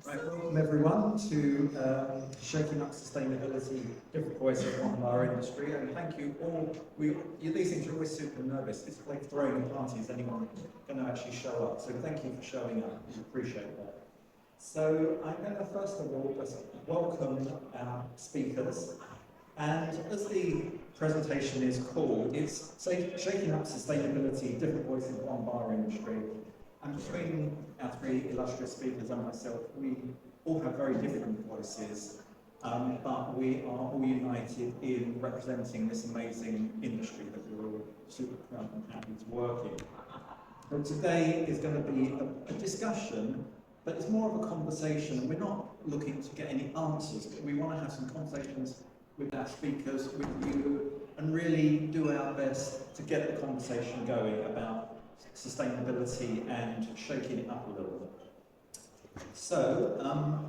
Right, welcome everyone to Shaking Up Sustainability, Different Voices on our industry, and thank you all. These things are always super nervous. It's like throwing a party. Is anyone going to actually show up? So thank you for showing up. We appreciate that. So I'm going to first of all just welcome our speakers. And as the presentation is called, it's Shaking Up Sustainability, Different Voices on our industry. And between our three illustrious speakers and myself, we all have very different voices, but we are all united in representing this amazing industry that we're all super proud and happy to work in. So today is going to be a discussion, but it's more of a conversation, and we're not looking to get any answers, but we want to have some conversations with our speakers, with you, and really do our best to get the conversation going about sustainability and shaking it up a little bit. So,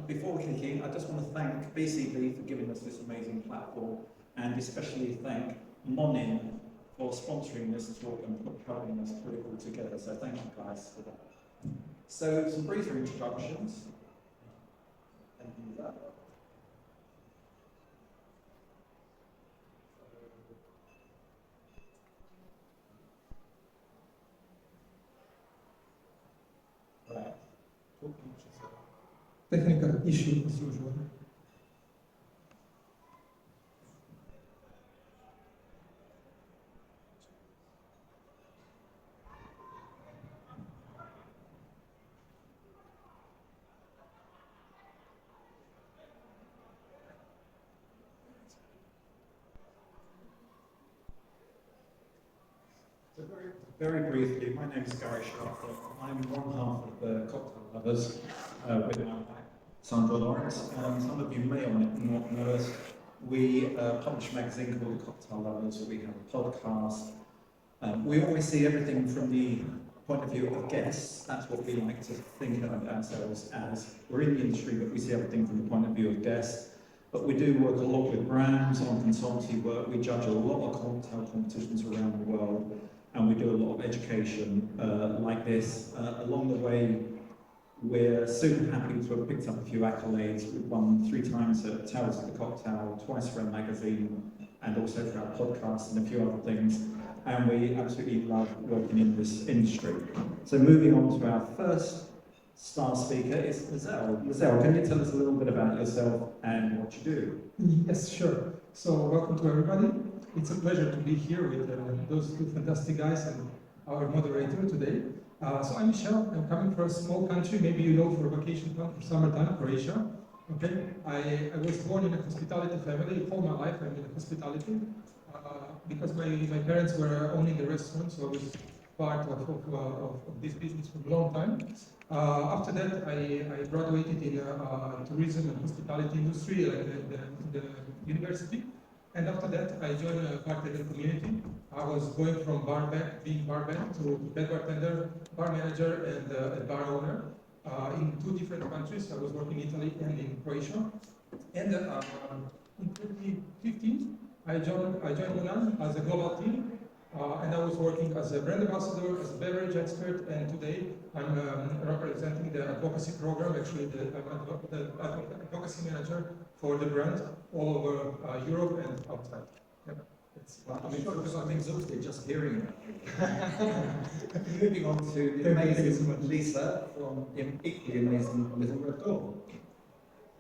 before we begin, I just want to thank BCB for giving us this amazing platform, and especially thank Monin for sponsoring this talk and helping us put it all together. So thank you guys for that. So some briefer introductions. Right. Technical issue as usual. So very briefly, my name is Gary Sharpen. I'm one half of the Cocktail Lovers with our back, Sandra Lawrence. Some of you may or may not know us. We publish a magazine called The Cocktail Lovers. We have a podcast. We always see everything from the point of view of guests. That's what we like to think of ourselves as. We're in the industry, but we see everything from the point of view of guests. But we do work a lot with brands on consultancy work. We judge a lot of cocktail competitions around the world, and we do a lot of education like this. Along the way, we're super happy to have picked up a few accolades. We've won 3 times at Tales of the Cocktail, twice for a magazine, and also for our podcast and a few other things. And we absolutely love working in this industry. So moving on to our first star speaker is Lizelle. Lizelle, can you tell us a little bit about yourself and what you do? Yes, sure. So welcome to everybody. It's a pleasure to be here with those 2 fantastic guys and our moderator today. So I'm Michel. I'm coming from a small country, maybe you know, for vacation time, for summertime, Croatia. Okay. I was born in a hospitality family. All my life I'm in hospitality because my parents were owning a restaurant, so I was part of this business for a long time. After that, I graduated in tourism and hospitality industry at the university. And after that, I joined a bartender community. I was going from being barman to head bartender, bar manager, and a bar owner in 2 different countries. I was working in Italy and in Croatia. And in 2015, I joined Monan as a global team. And I was working as a brand ambassador, as a beverage expert, and today I'm representing the advocacy program. Actually, I'm the advocacy manager for the brand all over Europe and outside. Yeah. I'm exhausted just hearing it. Moving on to the amazing Lisa from the equally amazing Little Red Door.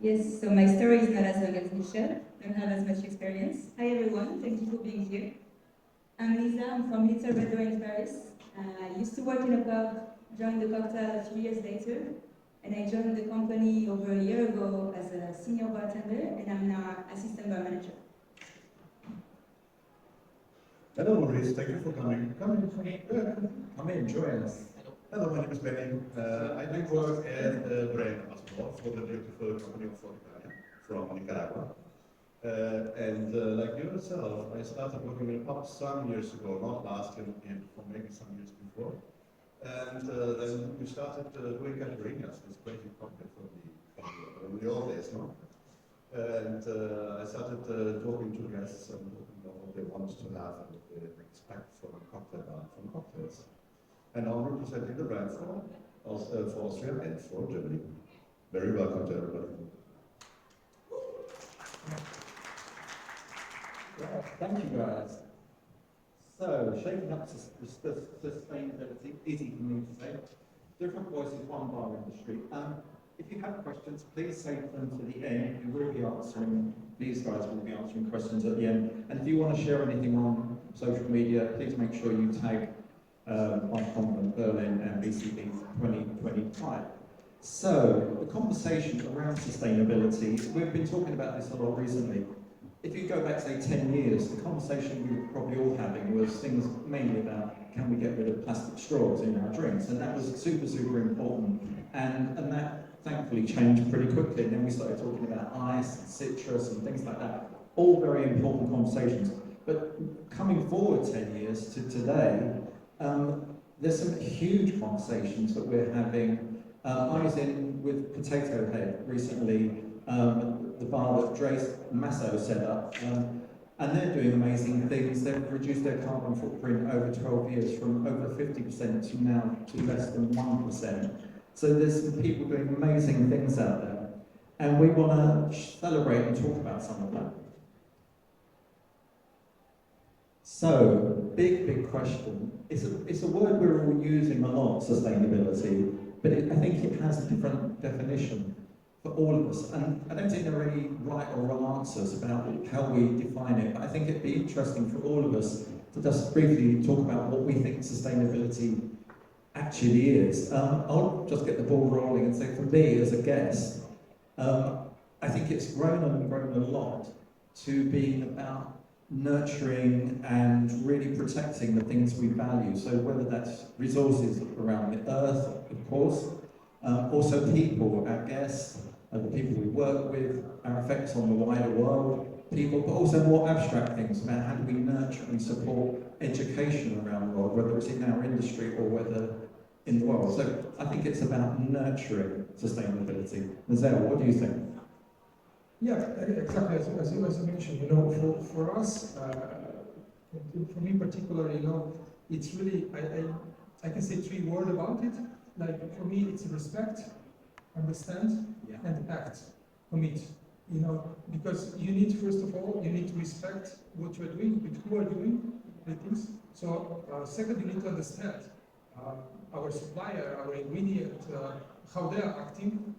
Yes, so my story is not as long as Michel. I don't have as much experience. Hi everyone, thank you for being here. I'm Lisa, I'm from Little Red Door in Paris. I used to work in a pub, joined the cocktail a few years later, and I joined the company over a year ago as a senior bartender, and I'm now assistant bar manager. Hello Maurice, thank you for coming. Come in, join us. Hello, my name is Benny. I do work as a brand ambassador for the beautiful company of Rotoni from Nicaragua. Like yourself, I started working in a pub some years ago, not last year, for maybe some years before. And then we started doing caipirinhas, this crazy cocktail from the old days, no? And I started talking to guests and looking at what they wanted to have and what they expect from a cocktail bar, from cocktails. And now I'm representing the brand for for Austria and for Germany. Very welcome to everybody. Yeah, thank you guys. So, shaking up sustainability, easy for me to say. Different voices, one bar industry. If you have questions, please save them to the end. We will be answering, these guys will be answering questions at the end. And if you want to share anything on social media, please make sure you tag Convent Berlin and BCB 2025. So, the conversation around sustainability, we've been talking about this a lot recently. If you go back, say, 10 years, the conversation we were probably all having was things mainly about, can we get rid of plastic straws in our drinks? And that was super, super important. And that thankfully changed pretty quickly. And then we started talking about ice and citrus and things like that. All very important conversations. But coming forward 10 years to today, there's some huge conversations that we're having. I was in with Potato Head recently, the bar that Drace Masso set up, and they're doing amazing things. They've reduced their carbon footprint over 12 years from over 50% to now to less than 1%. So there's some people doing amazing things out there, and we want to celebrate and talk about some of that. So, big question. It's a word we're all using a lot, sustainability, but I think it has a different definition for all of us. And I don't think there are any right or wrong answers about how we define it, but I think it'd be interesting for all of us to just briefly talk about what we think sustainability actually is. I'll just get the ball rolling and say, for me as a guest, I think it's grown a lot to being about nurturing and really protecting the things we value. So whether that's resources around the earth, of course, also people, our guests, the people we work with, our effects on the wider world, people, but also more abstract things about how do we nurture and support education around the world, whether it's in our industry or whether in the world. So I think it's about nurturing sustainability. Mazel, what do you think? Yeah, exactly. As you mentioned, for us, for me particularly, it's really I can say 3 words about it. Like for me, it's respect, understand, and act, commit. Because you need, first of all, you need to respect what you're doing, with who are doing the things. So second, you need to understand our supplier, our ingredient, how they are acting,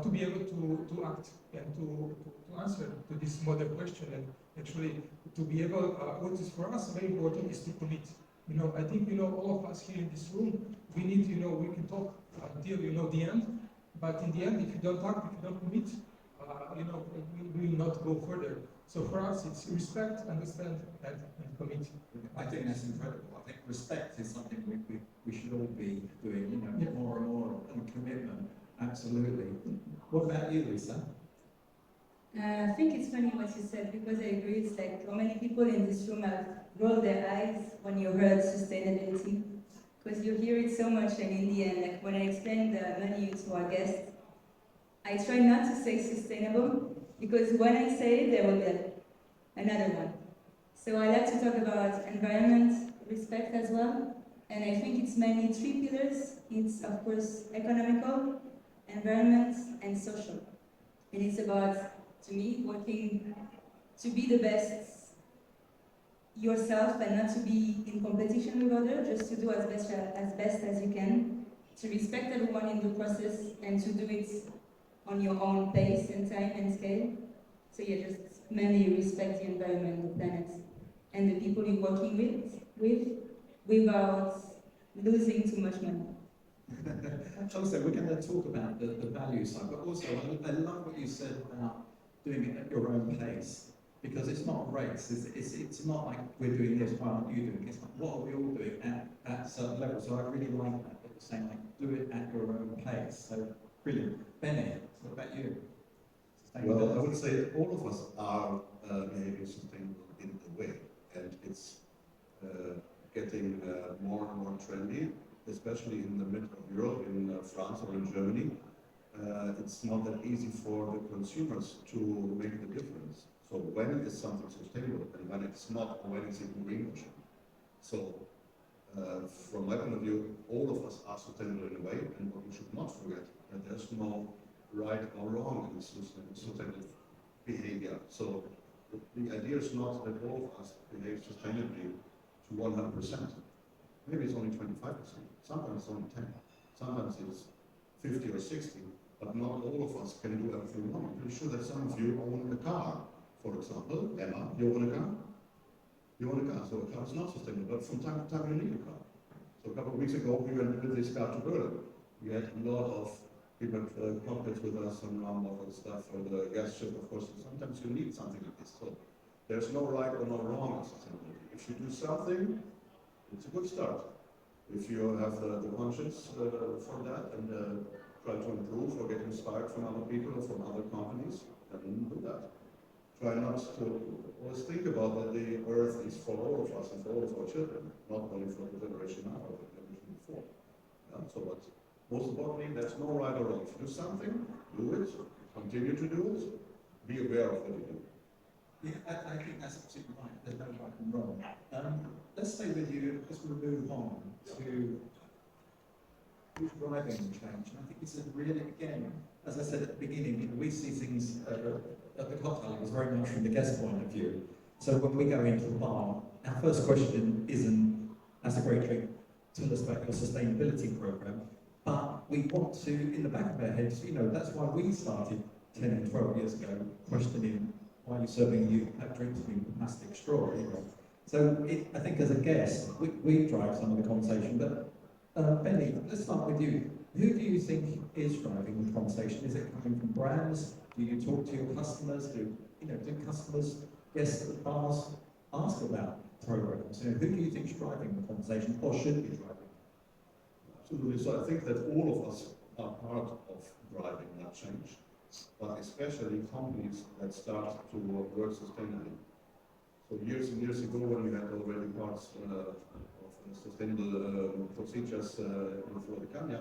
to be able to act and to answer to this modern question, and actually to be able, what is for us very important is to commit. I think, all of us here in this room, we need, we can talk until, the end, but in the end, if you don't act, if you don't commit, we will not go further. So for us, it's respect, understand, and commit. I think that's incredible. I think respect is something we should all be doing, more and more, and commitment, absolutely. What about you, Lisa? I think it's funny what you said, because I agree. It's like how many people in this room have rolled their eyes when you heard sustainability, because you hear it so much, and in the end, like when I explain the menu to our guests, I try not to say sustainable, because when I say it, there will be another one. So I like to talk about environment, respect as well, and I think it's mainly 3 pillars. It's of course economical, environment, and social. And it's about, to me, working to be the best yourself and not to be in competition with others, just to do as best as you can, to respect everyone in the process and to do it on your own pace and time and scale. So yeah, just mainly respect the environment, the planet, and the people you're working with without losing too much money. Also, we're going to talk about the value side, but also I love what you said about doing it at your own pace, because it's not a race. It's not like we're doing this, why aren't you doing it? It's like, what are we all doing at certain levels? So I really like that you're saying, like, do it at your own pace. So brilliant. Benny, what about you? Well, I would say all of us are behaving sustainable in a way, and it's getting more and more trendy, especially in the middle of Europe, in France or in Germany. It's not that easy for the consumers to make the difference. So when is something sustainable and when it's not, or when it's in greenwashing. So From my point of view, all of us are sustainable in a way, and what we should not forget, that there's no right or wrong in sustainable behavior. So the idea is not that all of us behave sustainably to 100%. Maybe it's only 25%, sometimes it's only 10, sometimes it's 50 or 60, but not all of us can do everything we want. I'm pretty sure that some of you own a car, for example. Emma, you own a car? You own a car, so a car is not sustainable, but from time to time you need a car. So a couple of weeks ago, we went with this car to Berlin. We had a lot of people contact with us on model stuff for the gas ship, of course. Sometimes you need something like this. So there's no right or no wrong in sustainability. If you do something, it's a good start. If you have the conscience for that and try to improve or get inspired from other people or from other companies, then do that. Try not to always think about that the earth is for all of us and for all of our children, not only for the generation now, but the generation before. So, but most importantly, there's no right or wrong. If you do something, do it, continue to do it, be aware of what you do. Yeah, I think that's absolutely right. There's no right and wrong. Let's stay with you as we move on to who's driving the change. And I think this is really, again, as I said at the beginning, you know, we see things at the cocktail levels very much from the guest point of view. So when we go into the bar, our first question isn't, that's a great drink, tell us about your sustainability program. But we want to, in the back of our heads, you know, that's why we started 10 and 12 years ago questioning why you're serving you have drinks in plastic straw. You know? So I think as a guest, we drive some of the conversation, but Benny, let's start with you. Who do you think is driving the conversation? Is it coming from brands? Do you talk to your customers? Do customers, guests at the bars ask about programs? You know, who do you think is driving the conversation or should be driving? Absolutely. So I think that all of us are part of driving that change, but especially companies that start to work sustainably. So years and years ago, when we had already parts of sustainable procedures for the Kenya,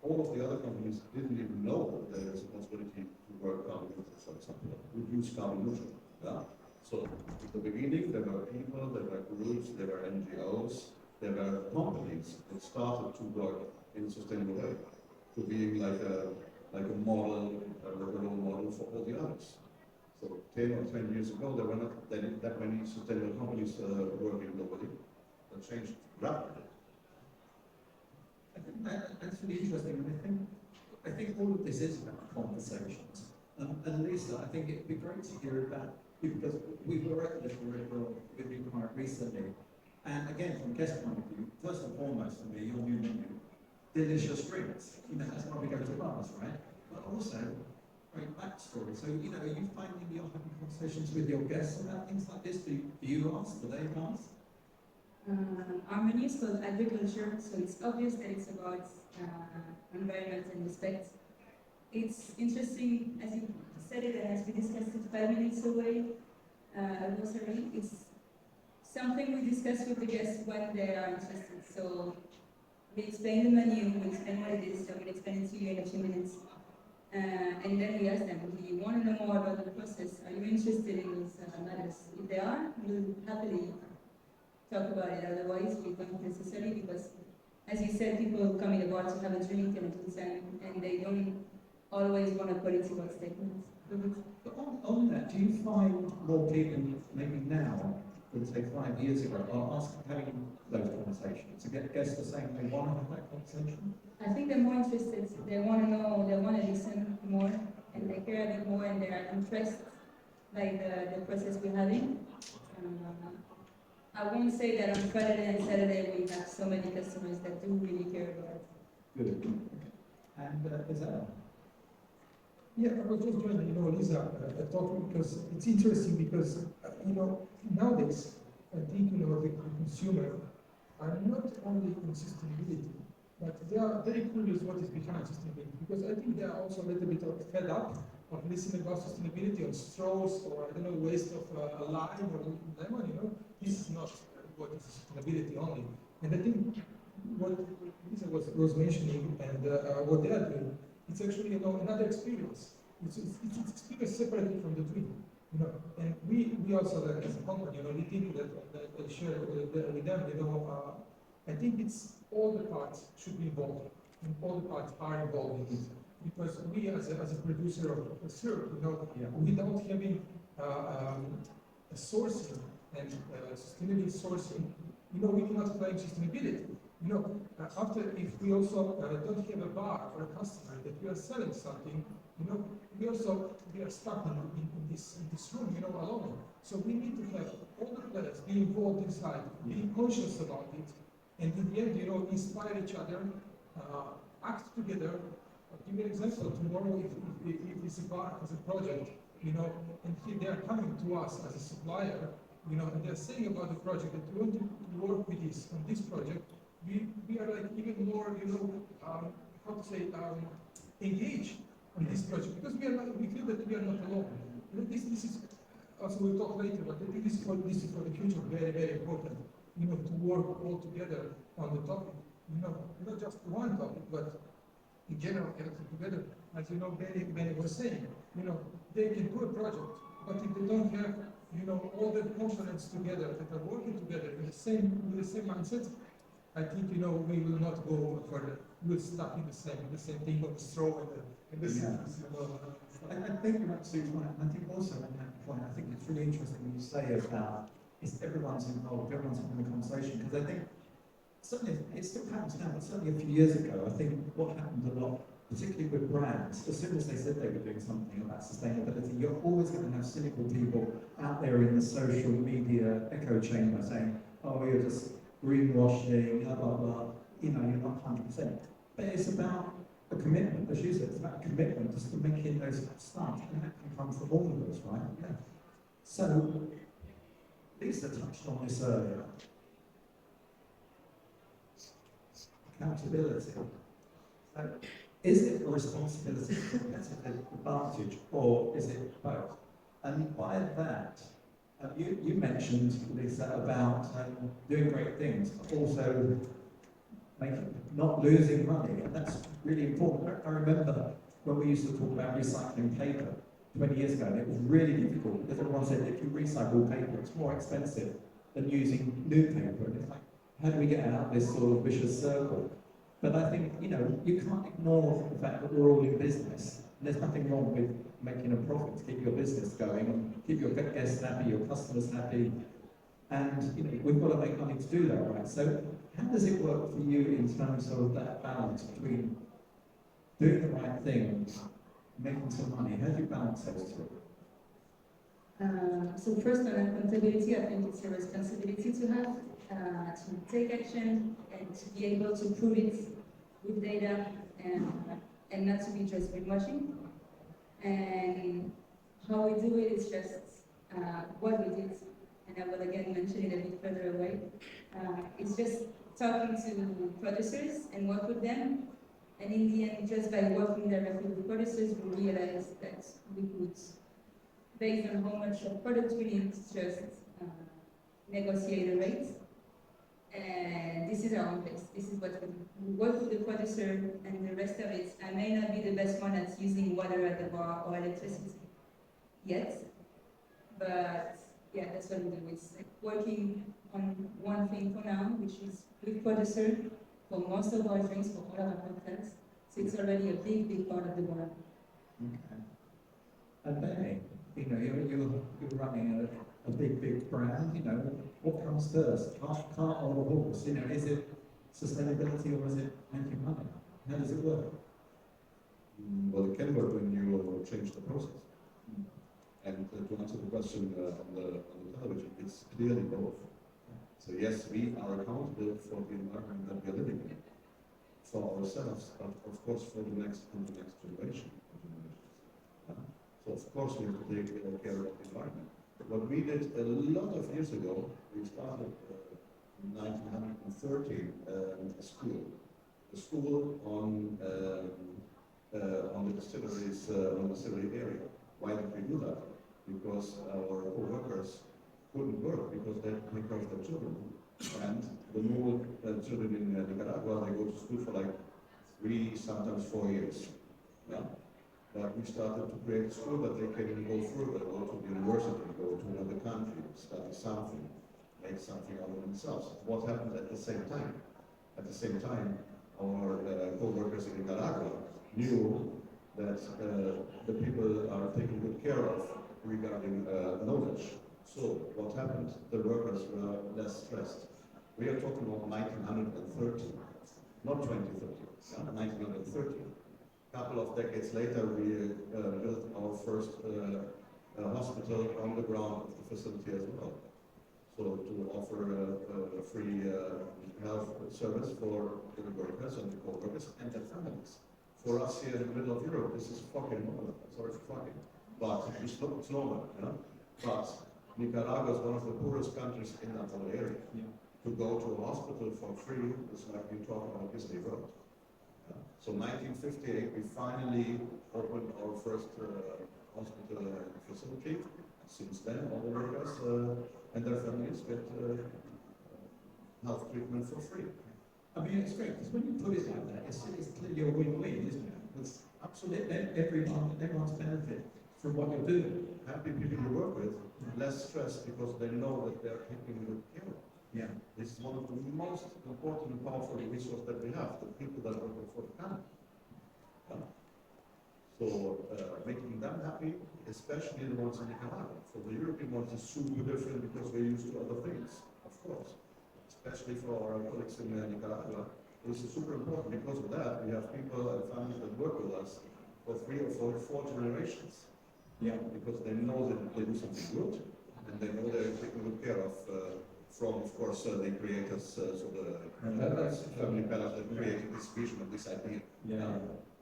all of the other companies didn't even know that there is a possibility to work carbon neutral, for example, reduce carbon neutral. Yeah? So at the beginning, there were people, there were groups, there were NGOs, there were companies that started to work in a sustainable way, to being like a model, a role model for all the others. So 10 or 20 years ago, there were not that many sustainable companies working globally. That changed rapidly. I think that's really interesting, and I think all of this is about conversations. And Lisa, I think it'd be great to hear about you because we were at the little with you quite recently. And again, from a guest point of view, first and foremost for me, your new menu, delicious drinks. You know, that's why we go to bars, right? But also, great backstory. So, you know, are you finding you're having conversations with your guests about things like this? Do you ask? Do they ask? Our menu is called agriculture, so it's obvious that it's about environment and respect. It's interesting, as you said it and as we discussed it 5 minutes away, grocery. It's something we discuss with the guests when they are interested. So we explain the menu, we explain what it is, so we'll explain it to you in a few minutes. And then we ask them, do you want to know more about the process? Are you interested in these matters? If they are, we'll happily talk about it. Otherwise, we don't necessarily, because as you said, people come in the bar to have a drink and a good time, and they don't always want a political statement. But on that, do you find more people, maybe now, than say 5 years ago, are having those conversations? To get guests are saying they want to have that conversation? I think they're more interested. They want to know, they want to listen more, and they care a bit more, and they are impressed by the process we're having. I won't say that on Friday and Saturday we have so many customers that do really care about it. Good. And is that? Yeah, I was just joining, Lisa, talking because it's interesting because, nowadays, I think, the consumer are not only in sustainability, but they are very curious what is behind sustainability because I think they are also a little bit fed up of listening about sustainability on straws or, waste of a lime or lemon, This is not what is sustainability only. And I think what Lisa was mentioning and what they are doing, it's actually another experience. It's experience separated from the drink. And we also as a company, we think that share with them, I think it's all the parts should be involved, and all the parts are involved in it. Because we, as a producer of syrup, without having a sourcing and sustainable sourcing, we cannot claim sustainability. After, if we also don't have a bar or a customer that we are selling something, we are stuck in this room, alone. So we need to have all the players be involved inside, be conscious about it, and in the end, inspire each other, act together. I'll give you an example. Tomorrow, if it's a bar as a project, and they are coming to us as a supplier, and they're saying about the project that we want to work with this on this project, we are like even more, how to say, engaged on this project because we feel that we are not alone. This is also we'll talk later, but I think this is for the future very, very important. To work all together on the topic. Not just one topic, but in general, everything together. As Benny was saying, they can do a project, but if they don't have, all the components together that are working together with the same mindset, I think we will not go further. We'll stuck in the same thing of the straw and the scissors. I think you're absolutely right. I think also on that point, I think it's really interesting when you say about everyone's involved, everyone's having a conversation, because I think certainly it still happens now, but certainly a few years ago, I think what happened a lot, particularly with brands, as soon as they said they were doing something about sustainability, you're always going to have cynical people out there in the social media echo chamber saying, oh, you're just greenwashing, blah, blah, blah, you're not 100%. But it's about a commitment, as you said, it's about a commitment just to making those start, and that can come from all of us, right? Yeah. So, Lisa touched on this earlier. Accountability. So, is it a responsibility, a competitive advantage, or is it both? And by that, you mentioned, Lisa, about doing great things, but also not losing money, and that's really important. I remember when we used to talk about recycling paper 20 years ago, and it was really difficult because everyone said if you recycle paper, it's more expensive than using new paper. And it's like, how do we get out of this sort of vicious circle? But I think, you can't ignore the fact that we're all in business. And there's nothing wrong with making a profit to keep your business going and keep your guests happy, your customers happy. And we've got to make money to do that, right? So how does it work for you in terms of that balance between doing the right thing, making some money? How do you balance those two? So first on accountability, I think it's a responsibility to have, to take action and to be able to prove it with data and not to be just greenwashing. And how we do it is just what we did, and I will again mention it a bit further away. It's just talking to producers and work with them, and in the end, just by working directly with producers, we realized that we could, based on how much of product we need, just negotiate a rate. And this is our own place. This is what we work with the producer, and the rest of it, I may not be the best one at using water at the bar or electricity yet, but yeah, that's what we do. It's like working on one thing for now, which is with producer for most of our drinks, for all of our cocktails. So it's already a big, big part of the bar. Okay. And Benny, you're running a big brand, what comes first? Cart or the horse? Is it sustainability or is it making money? How does it work? Well, it can work when you change the process. And to answer the question on the television, it's clearly both. So yes, we are accountable for the environment that we are living in, for ourselves, but of course for the next generation. So of course we have to take care of the environment. What we did a lot of years ago, we started in 1913 a school on the distillery area. Why did we do that? Because our co-workers couldn't work because they had to take care of their children. And the more children in Nicaragua, they go to school for like 3, sometimes 4 years. Yeah? But we started to create a school that they can go further, go to the university, go to another country, study something, make something out of themselves. What happened at the same time? At the same time, our co-workers in Nicaragua knew that the people are taken good care of regarding knowledge. So what happened? The workers were less stressed. We are talking about 1930, not 2030, yeah? 1930. A couple of decades later, we built our first hospital on the ground of the facility as well. So to offer a free health service for the workers and the co-workers and their families. For us here in the middle of Europe, this is fucking normal. Sorry for fucking, but it's normal, you know? But Nicaragua is one of the poorest countries in that whole area. Yeah. To go to a hospital for free is like we talk about Disney World. So 1958, we finally opened our first hospital facility. Since then, all the workers and their families get health treatment for free. I mean, it's great, because when you put it like that, it's clearly a win-win, isn't it? It's absolutely everyone's benefit from what you're doing. Happy people you work with, less stress because they know that they're taking good care of. Yeah. This is one of the most important and powerful resources that we have, the people that work for the planet. So making them happy, especially the ones in Nicaragua. For the European ones, it's super different because we're used to other things, of course. Especially for our colleagues in Nicaragua, this is super important. Because of that, we have people and families that work with us for 3 or 4 generations. Yeah. Because they know that they do something good, and they know they're taken good care of from, of course, the creators, so the family palace that created this vision of this idea. Yeah.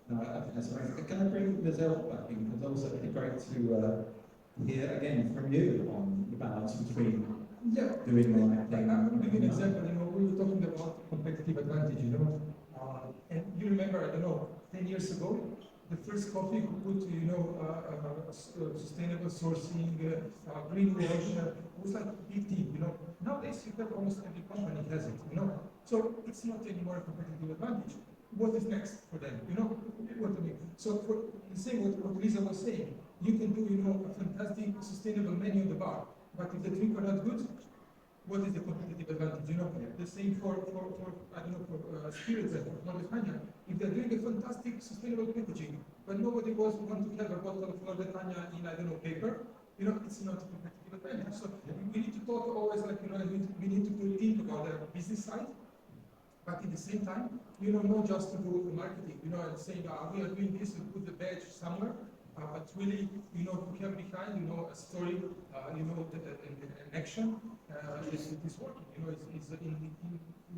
No, I think that's amazing. Can I bring Lizelle back in? Because also it'd be great to hear again from you on the balance between doing the right thing. I will give you an example. You know, we were talking about competitive advantage. You know, and you remember, I don't know, 10 years ago, the first coffee who put, you know, sustainable sourcing, greenwash, was like a big deal. You know, nowadays you have almost every company has it. You know, so it's not anymore a competitive advantage. What is next for them? You know, what I mean. So for the same what Lisa was saying, you can do, you know, a fantastic sustainable menu in the bar, but if the drink are not good, what is the competitive advantage? You know, the same for I don't know, for spirits and for Flordetania. If they're doing a fantastic sustainable packaging, but nobody want to have a bottle of Flordetania in, I don't know, paper, you know, it's not a competitive advantage. So we need to talk always like, you know, we need to think about the business side, but at the same time, you know, not just to do marketing, you know, and saying, we are doing this, we put the badge somewhere, but really, you know, to have behind, you know, a story, you know, an action is working, you know, is in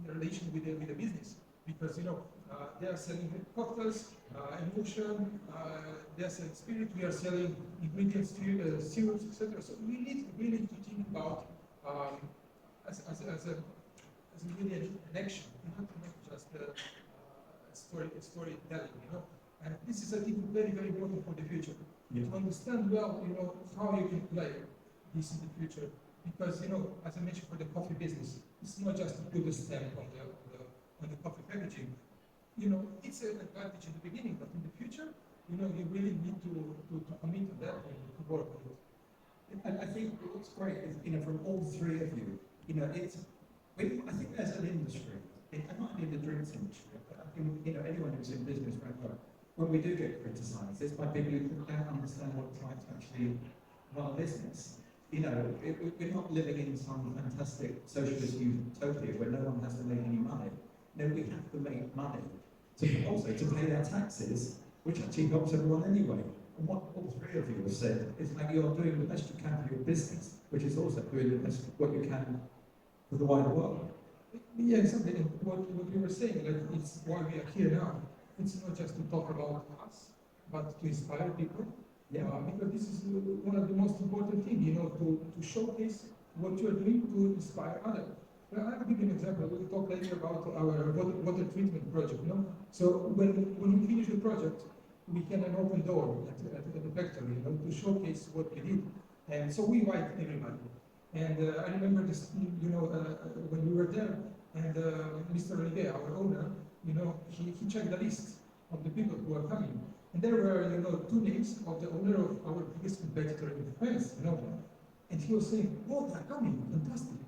relation with the business. Because, you know, they are selling cocktails, emotion, they are selling spirit, we are selling ingredients, syrups, etc. So we need really to think about as really an action, not just storytelling, you know. And this is, I think, very, very important for the future. Yeah. To understand well, you know, how you can play this in the future. Because, you know, as I mentioned for the coffee business, it's not just to put a stamp on the coffee packaging. You know, it's an advantage in the beginning, but in the future, you know, you really need to commit to that and to work on it. And I think what's great is, you know, from all three of you, you know, I think there's an industry, it might be the drinks industry, but I think, you know, anyone who's in business, right, when we do get criticised, it's by people who don't understand what it's like to actually run a business. You know, we're not living in some fantastic socialist utopia where no one has to make any money. No, we have to make money to pay our taxes, which actually helps everyone anyway. And what all three of you have said is like you're doing the best you can for your business, which is also doing the best what you can for the wider world. Yeah, exactly. And what you were saying, like, it's why we are here now. It's not just to talk about us, but to inspire people. Yeah. Because this is one of the most important things, you know, to showcase what you are doing to inspire others. I'll give you an example. We'll talk later about our water treatment project. You know, so when we finish the project, we can an open door at the factory, you know, to showcase what we did. And so we invite everybody. And I remember this, you know, when we were there, and Mr. Olivier, our owner, you know, he checked the list of the people who are coming. And there were, you know, 2 names of the owner of our biggest competitor in France, you know. And he was saying, oh, they're coming, fantastic.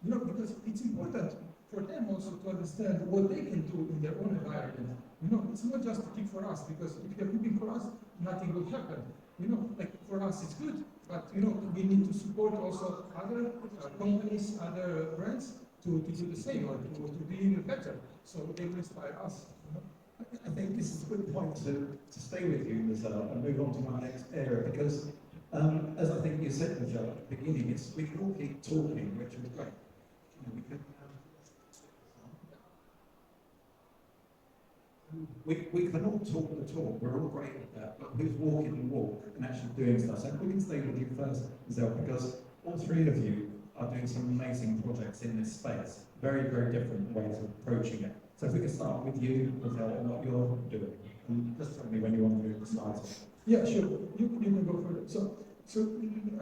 You know, because it's important for them also to understand what they can do in their own environment. It's not just to keep for us, because if you're keeping for us, nothing will happen. Like for us it's good, but we need to support also other companies, other brands to do the same or to be even better. So they will inspire us. I think this is a good point to stay with you, Michelle, and move on to my next area, because as I think you said, Michelle, at the beginning, we can all keep talking, which is great. We can, we can all talk the talk, we're all great at that, but who's walking the walk and actually doing stuff? So we can stay with you first, Michelle, because all three of you are doing some amazing projects in this space, very, very different ways of approaching it. So if we can start with you, Michelle, and what you're doing, and just tell me when you want to move the slides. Yeah, sure. You can go for it. So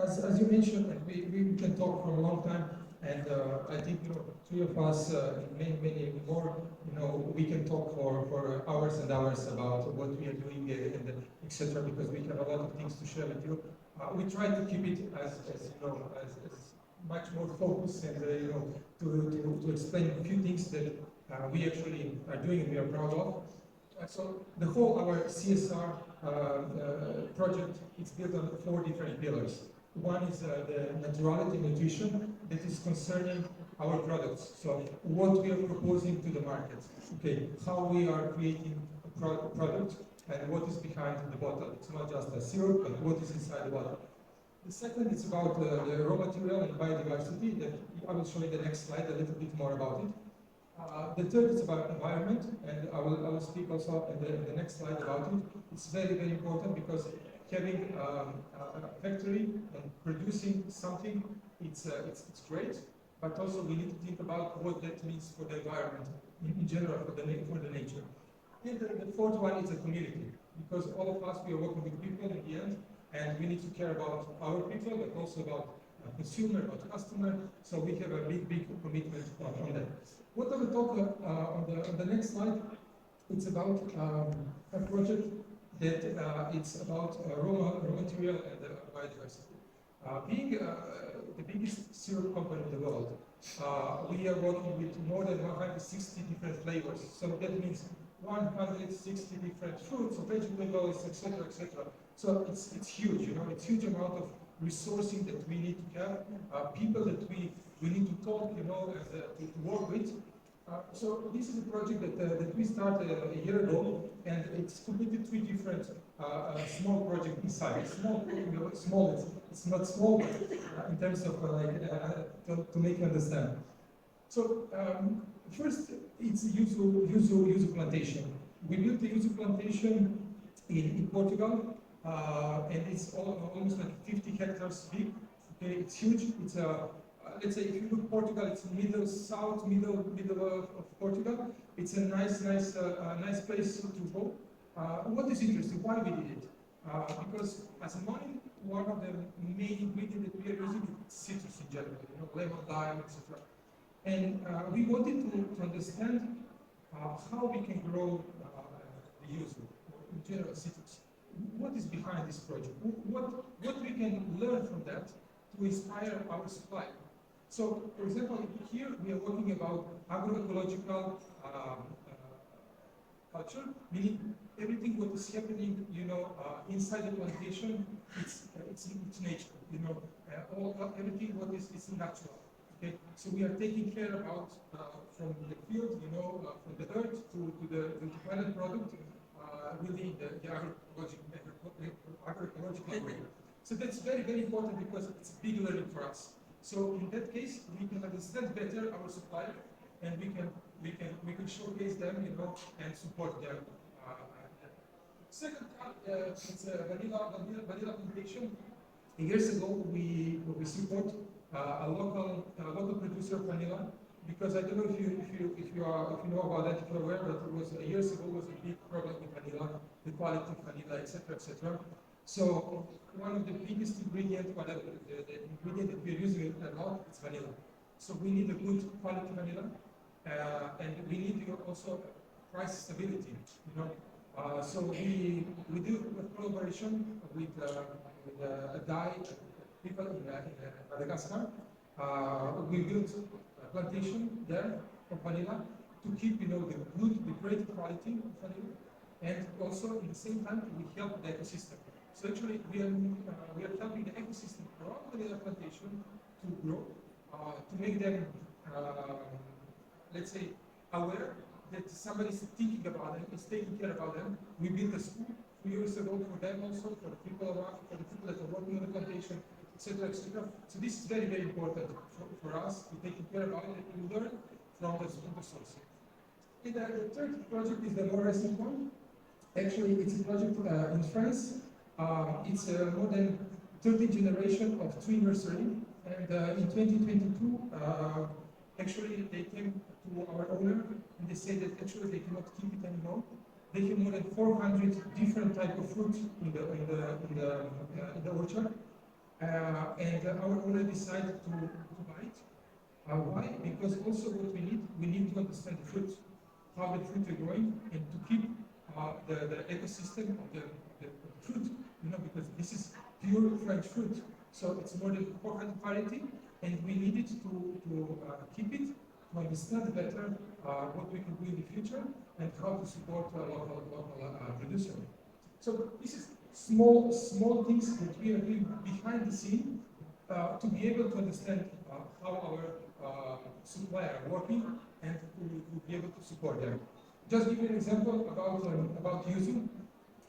as you mentioned, we can talk for a long time, and I think three of us, many more, we can talk for hours and hours about what we are doing and etc. Because we have a lot of things to share with you. We try to keep it as much more focused and to explain a few things that we actually are doing and we are proud of. So the whole our CSR project is built on 4 different pillars. One is the naturality nutrition that is concerning our products. So what we are proposing to the market, okay, how we are creating a product and what is behind the bottle. It's not just a syrup, but what is inside the bottle. The second is about the raw material and biodiversity that I will show you in the next slide a little bit more about it. The third is about environment, and I will speak also in the next slide about it. It's very, very important because having a factory and producing something, it's great, but also we need to think about what that means for the environment in general, for the nature. And the fourth one is a community, because all of us, we are working with people in the end, and we need to care about our people, but also about consumer, about customer, so we have a big commitment on that. What I will talk on the next slide, it's about a project that it's about raw material and biodiversity. Being the biggest syrup company in the world, we are working with more than 160 different flavors. So that means 160 different fruits, vegetables, etc., etc. So it's huge, it's huge amount of resourcing that we need to have, people that we need to talk, to work with. So this is a project that we started a year ago, and it's completed 3 different small projects inside. It's small, it's not small, but in terms of to make you understand. So first, it's yuzu plantation. We built the yuzu plantation in Portugal, and it's almost like 50 hectares big. Okay, it's huge. It's let's say if you look Portugal, it's middle of Portugal. It's a nice place to go. What is interesting? Why we did it? Because as a one of the main ingredients that we are using is citrus in general, lemon, lime, etc. And we wanted to understand how we can grow the yuzu, in general citrus. What is behind this project? What we can learn from that to inspire our supply? So, for example, here we are talking about agroecological culture, meaning everything what is happening, inside the plantation, it's nature, everything what is natural. Okay, so we are taking care about from the field, from the earth to the final product, really the agroecological way. So that's very, very important because it's a big learning for us. So in that case, we can understand better our supplier, and we can showcase them, and support them. Second part, it's a vanilla plantation. Years ago, we support a local producer of vanilla, because I don't know if you know about that, if you're aware, but it was years ago was a big problem with vanilla, the quality of vanilla, etc., etc. So one of the biggest ingredients, the ingredient that we're using a lot, is vanilla. So we need a good quality vanilla, and we need also price stability. So we do a collaboration with a guy, people in Madagascar. We built a plantation there, of vanilla to keep, the good, the great quality of vanilla, and also at the same time we help the ecosystem. So actually we are helping the ecosystem around the vanilla plantation to grow, to make them, let's say, aware that somebody is thinking about them, is taking care about them. We built a school 2 years ago for them also, for the people around, for the people that are working on the plantation, etc., etc. So this is very, very important for us to take care about it and learn from the source. And the third project is the more recent one. Actually, it's a project in France. It's more than 30 generation of tree nursery. And in 2022, actually they came to our owner and they said that actually they cannot keep it anymore. They have more than 400 different type of fruit in the orchard. And our owner decided to buy it. Why? Because also what we need to understand the fruit, how the fruit are growing, and to keep the ecosystem of the fruit, because this is pure French fruit. So it's more than 400 variety, and we needed to keep it, to understand better what we can do in the future, and how to support local producer. So this is small things that we are doing behind the scene to be able to understand how our supplier are working and to be able to support them. Just give you an example about using.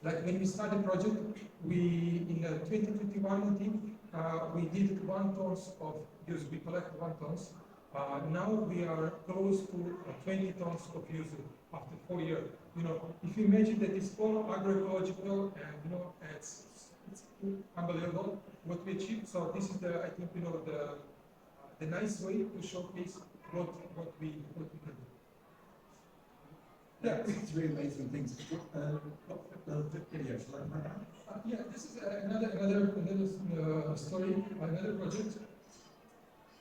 Like when we started the project, we in 2021, I think, we did 1 tons of yuzu. We collect 1 tons. Now we are close to 20 tons of yuzu after 4 years. If you imagine that it's all agroecological and it's unbelievable what we achieved. So this is I think the nice way to showcase what we can do. Yeah, it's really amazing things. Videos like that. Yeah, this is another story, another project.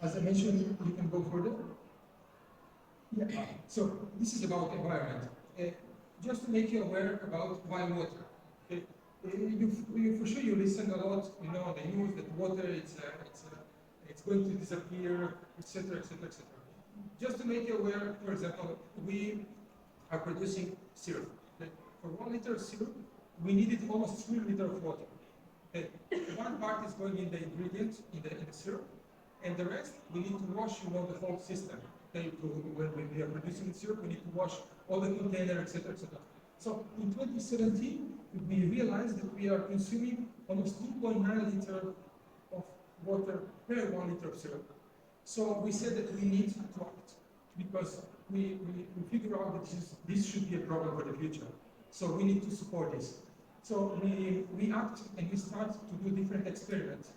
As I mentioned, you can go further. Yeah. So this is about environment. Just to make you aware about why water. For sure you listen a lot, on the news that water it's going to disappear, etc., etc., etc. Just to make you aware, for example, we are producing syrup. Okay? For 1 liter of syrup, we needed almost 3 liters of water. Okay? 1 part is going in the ingredient, in the syrup, and the rest we need to wash, the whole system. Okay? When we are producing the syrup, we need to wash all the container, etc., etc. So in 2017, we realized that we are consuming almost 2.9 liters of water per 1 liter of syrup. So we said that we need to act because we figure out that this should be a problem for the future. So we need to support this. So we act and we start to do different experiments.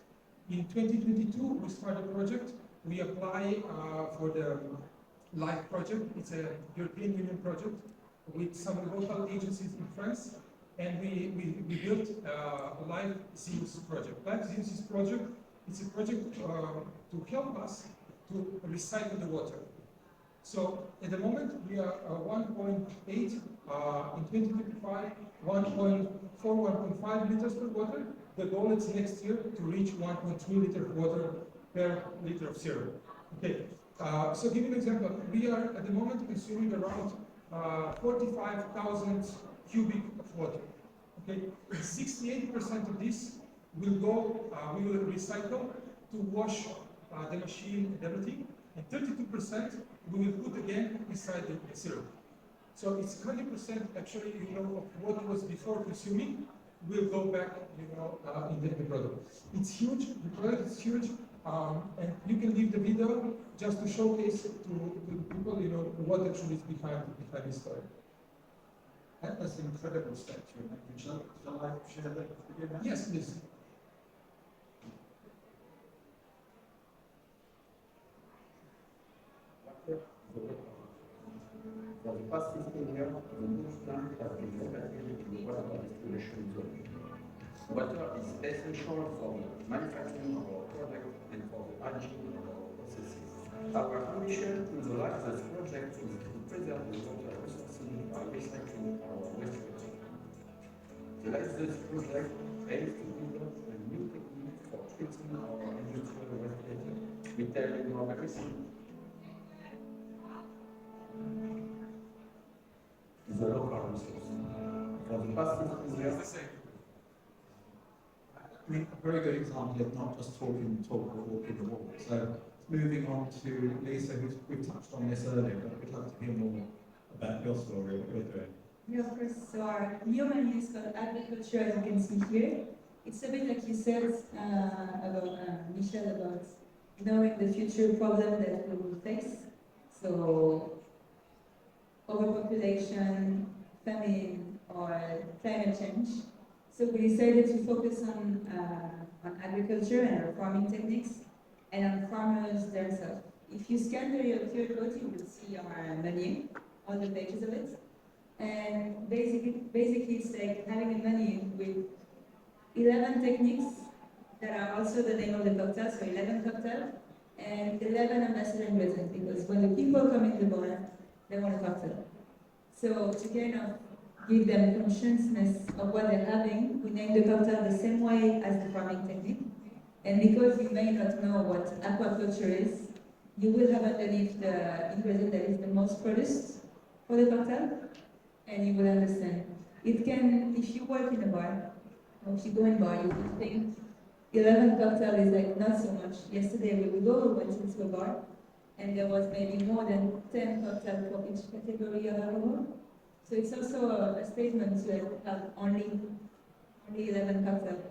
In 2022, we start a project. We apply for the LIFE project. It's a European Union project with some local agencies in France. And we built a LIFE Zeus project. LIFE Zeus project, it's a project to help us to recycle the water. So at the moment we are 1.8 in 2025, 1.4, 1.5 liters per water. The goal is next year to reach 1.3 liters of water per liter of syrup. Okay. So give you an example. We are at the moment consuming around 45,000 cubic of water. Okay. 68% of this will go. We will recycle to wash the machine and everything, and 32% we will put again inside the syrup. So it's 100% actually, of what was before consuming will go back, in the product. It's huge. The product is huge, and you can leave the video just to showcase to people, what actually is behind this story. That's an incredible step you're making. Shall I share that video now? Yes, please. For the past 15 years, the Bush plant has been located in the water distribution zone. Water is essential for the manufacturing of our products and for the hygiene of our processes. Our ambition in the LIFE project is to preserve the water resources by recycling our wastewater. The LIFE project aims to develop a new technique for treating our industrial wastewater. We tell you more everything. past 15 years. I mean, a very good example of not just talking the talk, but walking the walk. So moving on to Lisa, we've touched on this earlier, but we'd love to hear more about your story, what you're doing. Yeah, of course. So our new menu is called Agriculture, as you can see here. It's a bit like you said about Michel, about knowing the future problem that we will face. So overpopulation, famine, or climate change. So we decided to focus on agriculture and our farming techniques and on farmers themselves. If you scan the QR code, you will see our menu, all the pages of it. And basically it's like having a menu with 11 techniques that are also the name of the cocktail, so 11 cocktails, and 11 ambassador ingredients, because when the people come in the bar, they want a cocktail. So to kind of give them consciousness of what they're having, we name the cocktail the same way as the farming technique. And because you may not know what aquaculture is, you will have underneath the ingredient that is the most produced for the cocktail, and you will understand. It can, if you work in a bar, or if you go in a bar, you will think 11 cocktail is like not so much. Yesterday we went into a bar, and there was maybe more than 10 cocktails for each category of alcohol. So it's also a statement to have only 11 cocktails.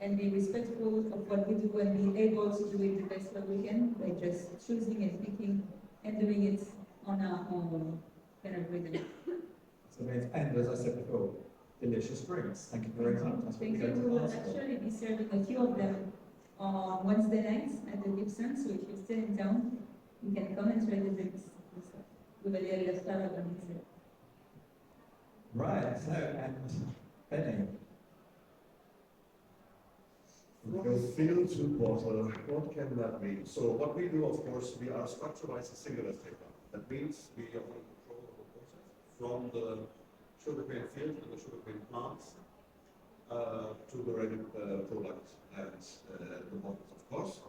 And be respectful of what we do and be able to do it the best way we can by just choosing and picking and doing it on our own kind of rhythm. So amazing. And as I said before, delicious drinks. Thank you very much. That's what Thank we're you. going We to will ask for. actually be serving a few of them on Wednesday nights at the Gibson. So if you're still in town, you can come and try the drinks. With a little flower on it. Right, so, and Benny. From field to water, what can that mean? So what we do, of course, we are structure-wise a single estate farm. That means we are in control of the process from the sugarcane field and the sugarcane plants to the ready product and the bottles, of course.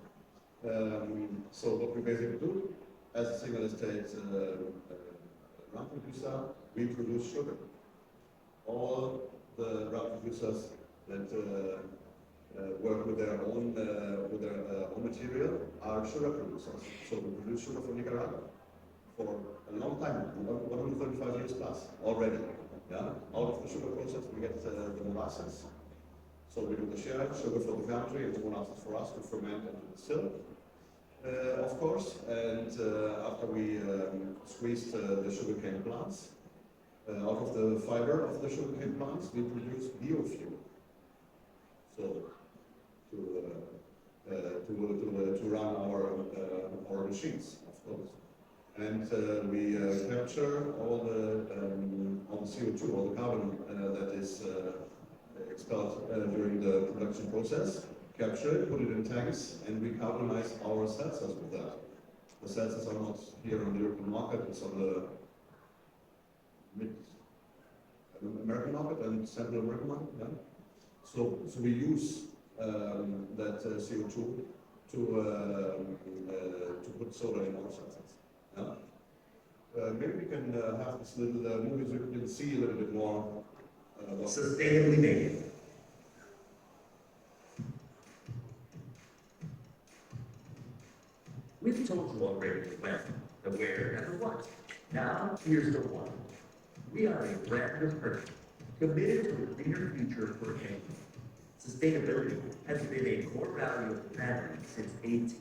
So what we basically do, as a single estate rum producer, we produce sugar. All the rum producers that work with their own material are sugar producers. So we produce sugar for Nicaragua for a long time, 135 years plus already. Yeah, out of the sugar process we get the molasses. So we do the sugar for the country and the molasses for us to ferment and to distill. Of course, and after we squeezed the sugarcane plants, out of the fiber of the sugarcane plants, we produce biofuel. So to run our machines, of course, and we capture all the CO2, all the carbon that is expelled during the production process. Capture it, put it in tanks, and we carbonize our seltzers with that. The seltzers are not here on the European market, it's on the mid-American market and Central American market. Yeah? So we use that CO2 to put soda in our seltzers. Yeah? Maybe we can have this little movie so you can see a little bit more. Sustainably made. We've told you already the when, the where, and the what. Now, here's the what. We are a brand new person, committed to a greener future for Canada. Sustainability has been a core value of the family since 1890.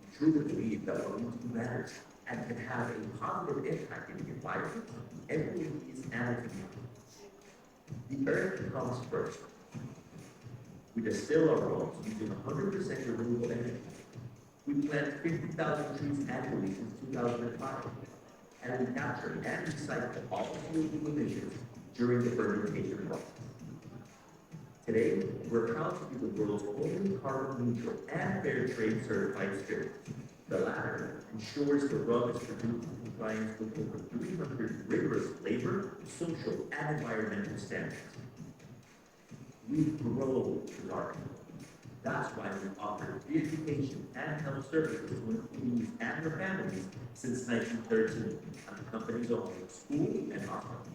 We truly believe that what we do matters and can have a positive impact in the environment, communities, and the community. The earth comes first. We distill our homes using 100% renewable energy. We plant 50,000 trees annually since 2005, and we capture and recycle all CO2 emissions during the fermentation process. Today, we're proud to be the world's only carbon neutral and fair trade certified spirit. The latter ensures the rum is produced in compliance with over 300 rigorous labor, social, and environmental standards. We grow the garden. That's why we offer free education and health services to employees and their families since 1913 at the company's own school and hospital.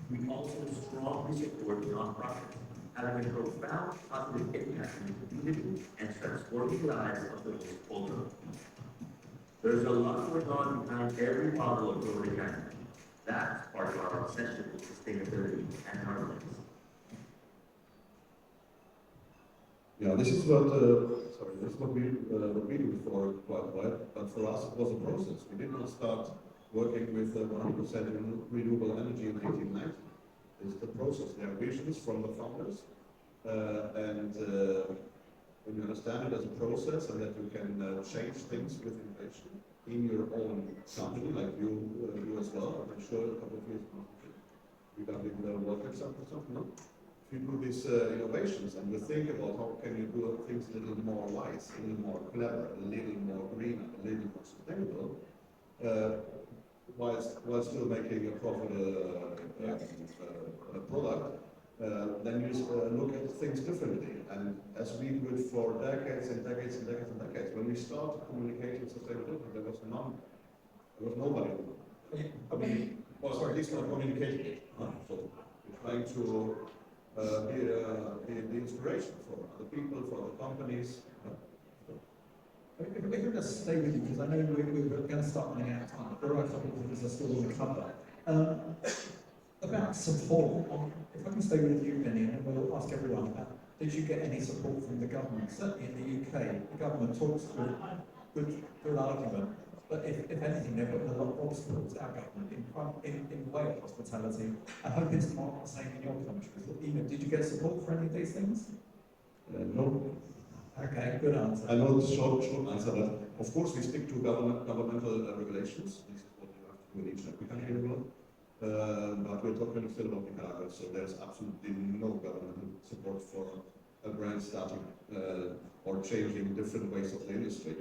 We also strongly support nonprofits, having a profound positive impact on the community and transforming lives of those vulnerable. There's a lot going on behind every bottle of Rotary Canada. That's part of our obsession with sustainability and our lives. Yeah, this is what we do for quite a while, but for us it was a process. We did not start working with 100% renewable energy in 1890. It's the process. There are visions from the founders, and when you understand it as a process and that you can change things with innovation in your own company, like you as well, I'm sure a couple of years ago, regarding the water example, something, no? If you do these innovations and you think about how can you do things a little more wise, a little more clever, a little more green, a little more sustainable, while still making a profitable product, then you look at things differently. And as we do it for decades and decades and decades and decades, when we started communicating sustainability, there was nobody. I mean, well, at least not communicating it. So we're trying to be the inspiration for other people, for other companies. If we could just stay with you, because I know we're going to start running out of time. There are a couple of things I still want to cover. About support, if I can stay with you, Benny, and we'll ask everyone, did you get any support from the government? Certainly in the UK, the government talks good argument, but if anything, they're putting a lot of obstacles, our government, in the way of hospitality. I hope it's not the same in your country. Did you get support for any of these things? No. Okay, good answer. I know the short answer that, of course, we stick to governmental regulations. This is what you have to do in each and every country in the world. But we're talking still about Nicaragua, so there's absolutely no governmental support for a brand starting or changing different ways of the industry.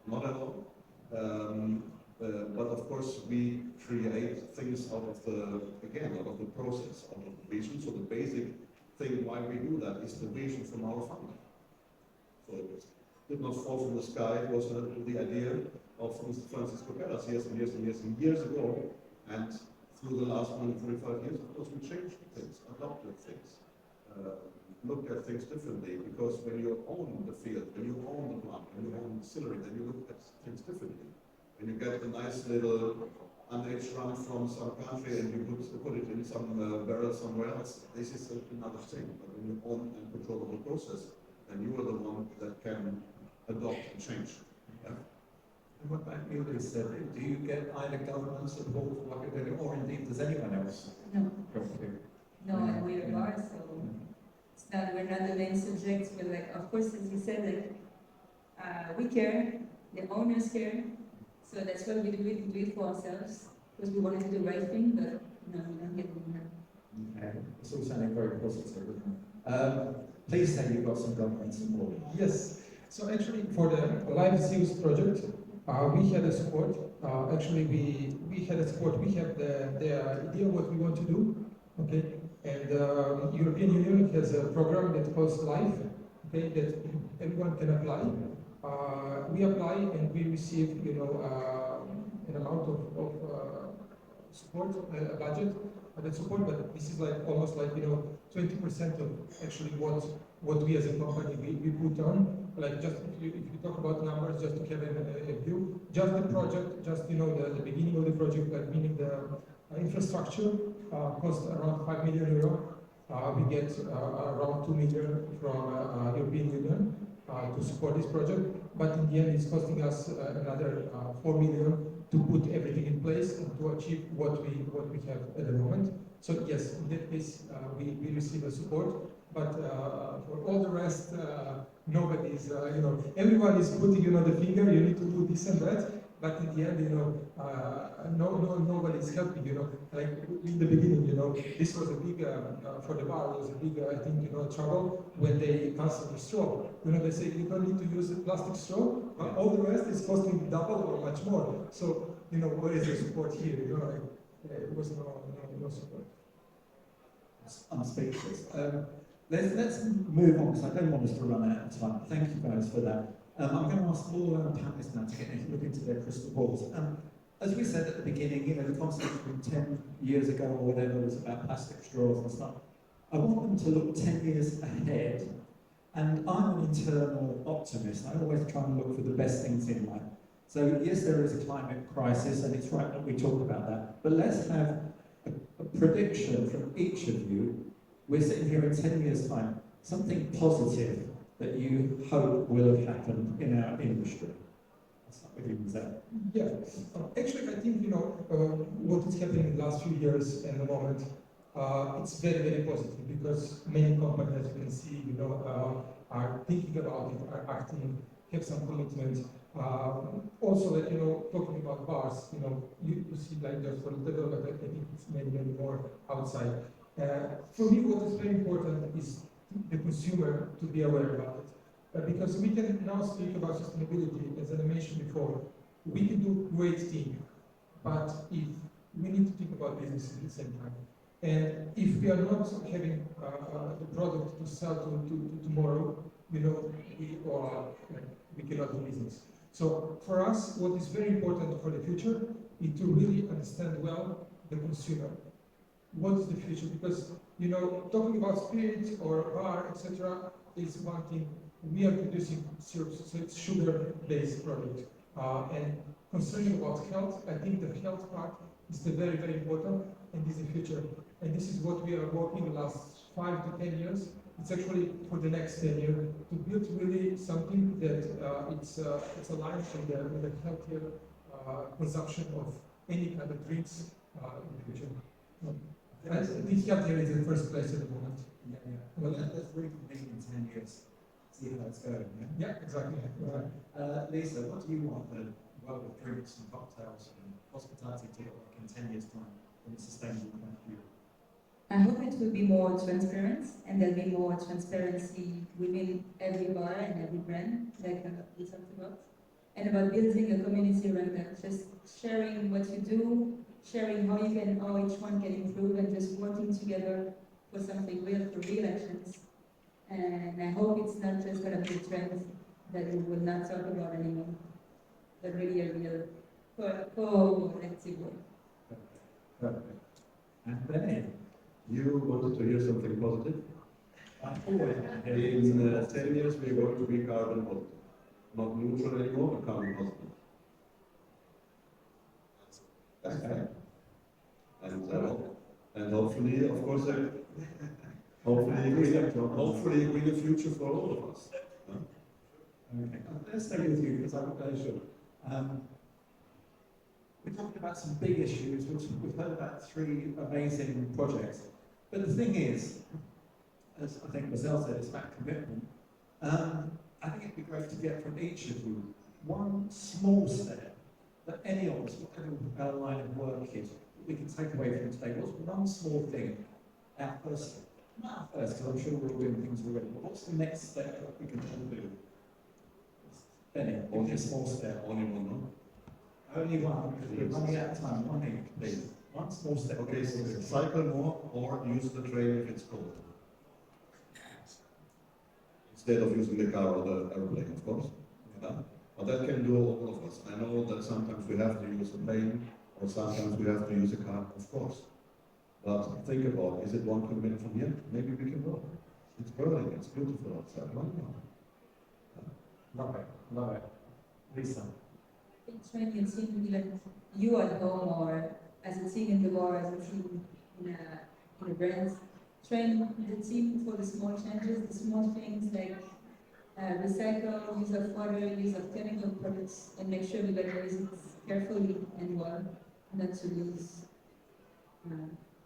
Not at all. But of course, we create things out of the process, out of the vision. So the basic thing why we do that is the vision from our founder. So it did not fall from the sky. It was the idea of Mr. Francisco Peras years and years and years and years ago. And through the last 145 years, of course, we changed things, adopted things, looked at things differently. Because when you own the field, when you own the plant, when you own the distillery, then you look at things differently. When you get a nice little underage rum from some country and you put it in some barrel somewhere else, this is another thing. But when you own and control the whole process, then you are the one that can adopt and change. Yeah. And what about you, Lisa? Do you get either government support for what you're doing, or indeed does anyone else? No. No, and we're a bar, so we're not the main subject. We're like, of course, as you said, we care, the owners care, so that's why we do it. We do it for ourselves because we wanted to do the right thing, but no, we don't get it. Okay, it's all sounding very positive, isn't it? Please say you've got some government support. Yes. So actually, for the Live Zeus project, we had a support. Actually, we had a support. We have the idea what we want to do. Okay. And European Union has a program that calls LIFE, okay, that everyone can apply. We apply and we receive, an amount of support, a budget, that support. But this is like almost like 20% of actually what we as a company we put on. Like just if you talk about numbers, just to have a view, just the project, just the beginning of the project, like meaning the infrastructure cost around 5 million euro. We get around 2 million from European Union to support this project, but in the end it's costing us another 4 million to put everything in place and to achieve what we have at the moment. So yes, in that case we receive a support, but for all the rest, nobody's, everyone is putting the finger, you need to do this and that. But in the end, nobody is helping. Like in the beginning, this was a big for the bar. It was a big, I think, trouble when they canceled the straw. They say you don't need to use a plastic straw, but all the rest is costing double or much more. So, where is the support here? It was no support. I'm speechless. Let's move on, because I don't want us to run out of time. Thank you guys for that. I'm going to ask all our panelists now to get a look into their crystal balls. As we said at the beginning, you know, the concept from 10 years ago or whatever was about plastic straws and stuff. I want them to look 10 years ahead. And I'm an internal optimist. I always try and look for the best things in life. So yes, there is a climate crisis, and it's right that we talk about that. But let's have a prediction from each of you. We're sitting here in 10 years' time. Something positive that you hope will have happened in our industry. I'll start with you, Zach. Yeah, actually, I think, you know, what is happening in the last few years and the moment, it's very, very positive because many companies, as you can see, you know, are thinking about it, are acting, have some commitment. Also, that, you know, talking about bars, you know, you see like just for little, but I think it's many, many more outside. For me, what is very important is the consumer to be aware about it. Because we can now speak about sustainability, as I mentioned before. We can do great things, but if we need to think about business at the same time. And if we are not having the product to sell to tomorrow, you know, we cannot do business. So for us, what is very important for the future is to really understand well the consumer. What is the future? Because, you know, talking about spirit or bar, etc., is one thing. We are producing syrups, so it's sugar-based product. And concerning about health, I think the health part is the very, very important, and this is the future. And this is what we are working the last 5 to 10 years. It's actually for the next 10 years to build really something that it's aligned with the healthier consumption of any kind of drinks in the future. And this healthier is in first place at the moment. Yeah, yeah. Well, let's reconvene in 10 years, see how it's going. Yeah, yeah, exactly. Lisa, what do you want the world of drinks and cocktails and hospitality to look like in 10 years' time from a sustainable point of view? I hope it will be more transparent, and there'll be more transparency within every bar and every brand, like we talked about, and about building a community around that, just sharing what you do, sharing how each one can improve, and just working together for something real, for real actions. And I hope it's not just going to be a trend that we will not talk about anymore, but really a real collective work. Perfect. And then, You wanted to hear something positive? I always In 10 years, we are going to be carbon positive. Not neutral anymore, but carbon positive. That's fact. And hopefully, of course, hopefully a greener future for all of us. Huh? Okay. Let's stay with you because I'm very sure. We're talking about some big issues. We've heard about 3 amazing projects. But the thing is, as I think Marcel said, it's about commitment. I think it'd be great to get from each of you one small step that any of us, whatever our line of work is, we can take away from today. What's one small thing? Our first step. Not our first, because I'm sure we're all doing things already, but what's the next step that we can all do? Benny, only a small step. Only one, no? Only one, because we're running out of time. One each, please. One small step. Okay, so cycle more or use the train if it's cold. Instead of using the car or the airplane, of course. Yeah? But that can do all of us. I know that sometimes we have to use a plane or sometimes we have to use a car, of course. But think about, is it 1 kilometer from here? Maybe we can go. It's Berlin, it's beautiful outside. Why not? Love it, love it. Lisa. Train your team, even you at home or as a team in the bar, as a team in a brand. Train the team for the small changes, the small things like recycle, use of water, use of chemical products, and make sure we use it carefully and well, not to lose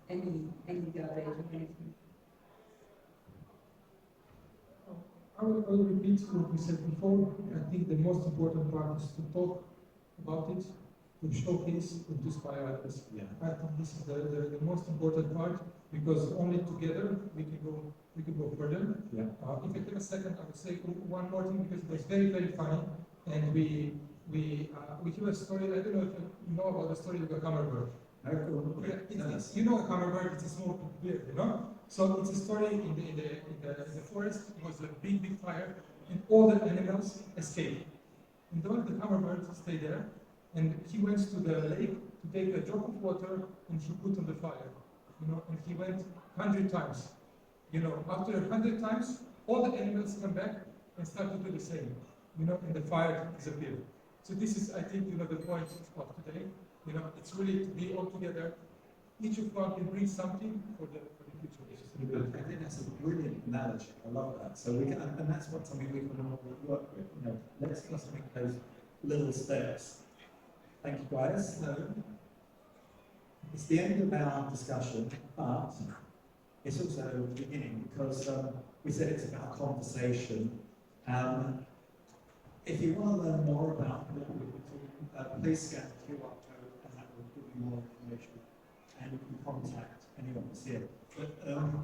any garbage or anything. I will repeat what we said before. I think the most important part is to talk about it, to showcase, and to inspire others. Yeah. I think this is the most important part because only together we can go further. Yeah. If I take a second, I would say one more thing because it was very, very funny, and we have a story. I don't know if you know about the story of the hamburger. No, cool. You know, a camembert is a small beer, you know. So it's a story in the forest. It was a big fire, and all the animals escaped. And all the camembert stayed there, and he went to the lake to take a drop of water, and he put on the fire, you know. And he went 100 times, you know. After 100 times, all the animals come back and start to do the same, you know, and the fire disappeared. So this is, I think, you know, the point of today. You know, it's really to be all together. Each of one can bring something for the future. I think that's a brilliant analogy. I love that. So we can, and that's what something we can all work with. You know, let's just make those little steps. Thank you, guys. So it's the end of our discussion, but it's also the beginning because we said it's about conversation. If you want to learn more about what we've been talking about, please scan the QR code and that will give you more information and you can contact anyone that's here. But I know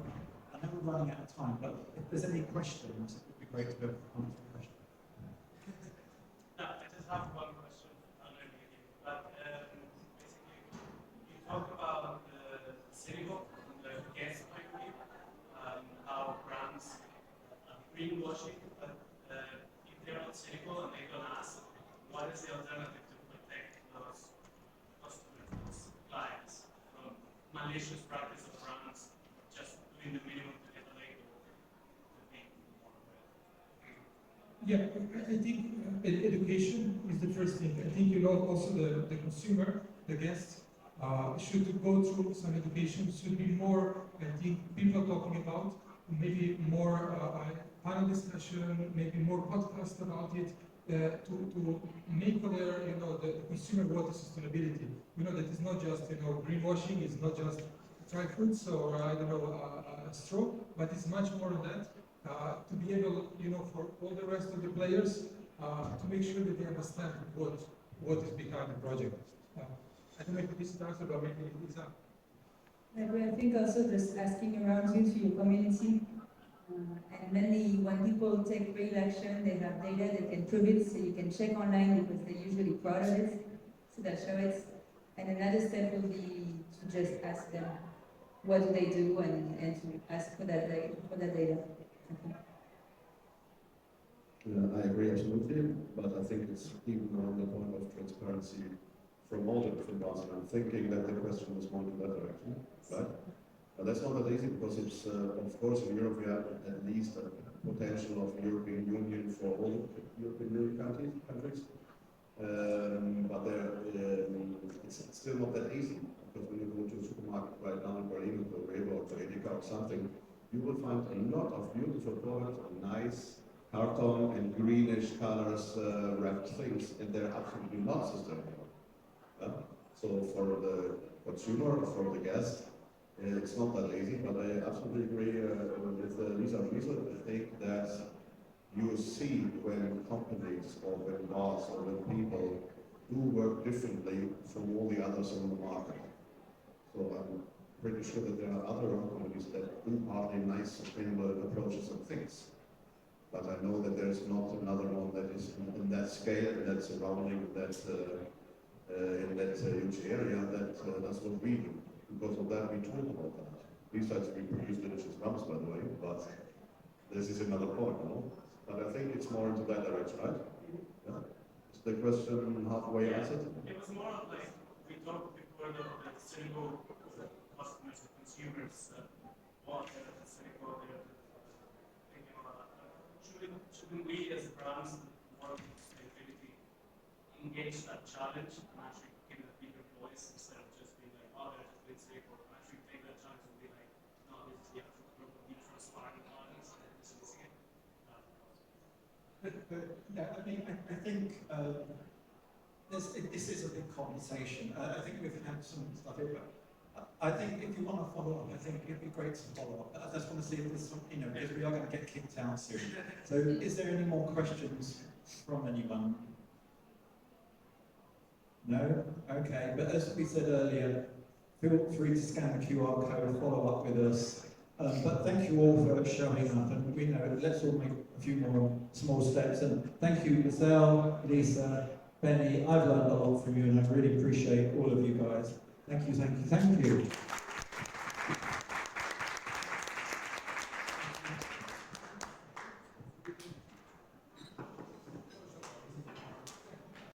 we're running out of time, but if there's any questions, it would be great to be able to answer questions. No, I just have one question. I don't know if you can, but basically, you talk about the cynical and the gas pipeline, how brands are greenwashing, but if they're not cynical and they're going to ask, what is the alternative to protect those customers, those clients from malicious practice of brands just doing the minimum to get a label to be more aware? Yeah, I think education is the first thing. I think, you know, also the consumer, the guest, should go through some education, should be more, I think, people talking about, maybe more panel discussion, maybe more podcast about it, to make clear, you know, the consumer what is sustainability. You know, that is not just, you know, greenwashing, it's not just dry fruits or, I don't know, straw, but it's much more than that. To be able, you know, for all the rest of the players, to make sure that they understand what is behind the project. I don't know if this is answered, but maybe it is up. I think also just asking around you to your community, and mainly when people take real action, they have data, they can prove it, so you can check online because they're usually proud of it, so they show it. And another step will be to just ask them what do they do and to ask for that data. I agree absolutely, but I think it's even more on the point of transparency from all the different parts. And I'm thinking that the question was more in that direction, right? But that's not that easy because it's, of course, in Europe we have at least a potential of European Union for all European Union countries. But it's still not that easy because when you go to a supermarket right now in Berlin or Rewe or Edeka or something, you will find a lot of beautiful products on nice carton and greenish colors wrapped things, and they're absolutely not sustainable. So for the consumer or for the guest, it's not that easy, but I absolutely agree with Lisa. I think that you see when companies or when bars or when people do work differently from all the others on the market. So I'm pretty sure that there are other companies that do partly nice sustainable approaches and things. But I know that there's not another one that is in that scale, in that surrounding, in that huge area that does what we do. Because of that, we talk about that. Besides, we produce delicious rums, by the way, but this is another point, no? But I think it's more into that direction, right? Yeah. Is the question halfway answered? It was more of like, we talked before the cynical customers, the consumers, what the cynical, they're thinking about. Shouldn't we as brands want sustainability engage that challenge and actually give it a bigger voice instead of just being like, oh, there's a bit cynical, and actually take that challenge and be like, no, this is the actual group of be transparent about it, and this is it. Yeah, I mean, I think this is a big conversation. I think we've had some stuff here, but I think if you want to follow up, I think it'd be great to follow up. I just want to see if there's some, you know, because we are going to get kicked out soon. So is there any more questions from anyone? No? Okay, but as we said earlier, feel free to scan the QR code, follow up with us. But thank you all for showing up, and we know, let's all make a few more small steps. And thank you, Giselle, Lisa, Benny. I've learned a lot from you, and I really appreciate all of you guys. Thank you, thank you. Thank you.